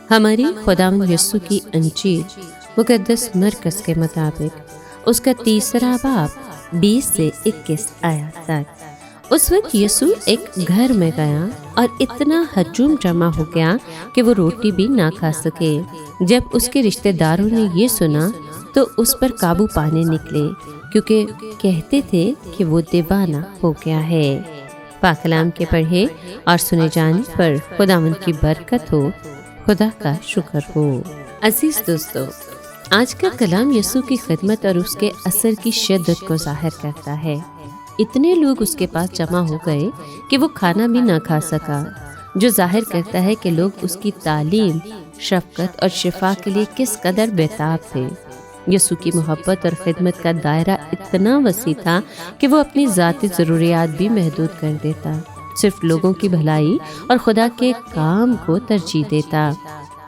ہماری خداوند یسوع کی انجیل مقدس مرکز کے مطابق اس کا 3 باب 20 سے 21 آیات تک۔ اس وقت یسوع ایک گھر میں گیا اور اتنا ہجوم جمع ہو گیا کہ وہ روٹی بھی نہ کھا سکے۔ جب اس کے رشتہ داروں نے یہ سنا تو اس پر قابو پانے نکلے، کیونکہ کہتے تھے کہ وہ دیوانہ ہو گیا ہے۔ پاک کلام کے پڑھے اور سنے جانے پر خداوند کی برکت ہو، خدا کا شکر ہو۔ عزیز دوستو، آج کا کلام یسوع کی خدمت اور اس کے اثر کی شدت کو ظاہر کرتا ہے۔ اتنے لوگ اس کے پاس جمع ہو گئے کہ وہ کھانا بھی نہ کھا سکا، جو ظاہر کرتا ہے کہ لوگ اس کی تعلیم، شفقت اور شفا کے لیے کس قدر بیتاب تھے۔ یسوع کی محبت اور خدمت کا دائرہ اتنا وسیع تھا کہ وہ اپنی ذاتی ضروریات بھی محدود کر دیتا، صرف لوگوں کی بھلائی اور خدا کے کام کو ترجیح دیتا۔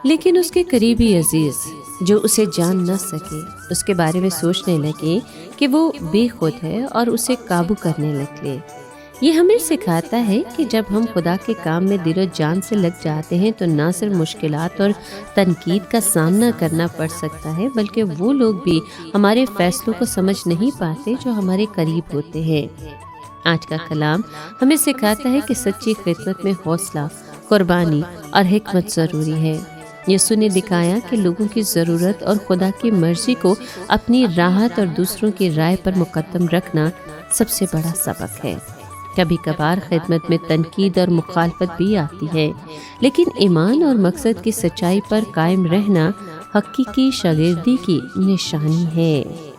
لیکن اس کے قریبی عزیز جو اسے جان نہ سکے، اس کے بارے میں سوچنے لگے کہ وہ بے خود ہے اور اسے قابو کرنے لگے۔ یہ ہمیں سکھاتا ہے کہ جب ہم خدا کے کام میں دل و جان سے لگ جاتے ہیں تو نہ صرف مشکلات اور تنقید کا سامنا کرنا پڑ سکتا ہے، بلکہ وہ لوگ بھی ہمارے فیصلوں کو سمجھ نہیں پاتے جو ہمارے قریب ہوتے ہیں۔ آج کا کلام ہمیں سکھاتا ہے کہ سچی خدمت میں حوصلہ، قربانی اور حکمت ضروری ہے۔ یسوع نے دکھایا کہ لوگوں کی ضرورت اور خدا کی مرضی کو اپنی راحت اور دوسروں کی رائے پر مقدم رکھنا سب سے بڑا سبق ہے۔ کبھی کبھار خدمت میں تنقید اور مخالفت بھی آتی ہے، لیکن ایمان اور مقصد کی سچائی پر قائم رہنا حقیقی شاگردی کی نشانی ہے۔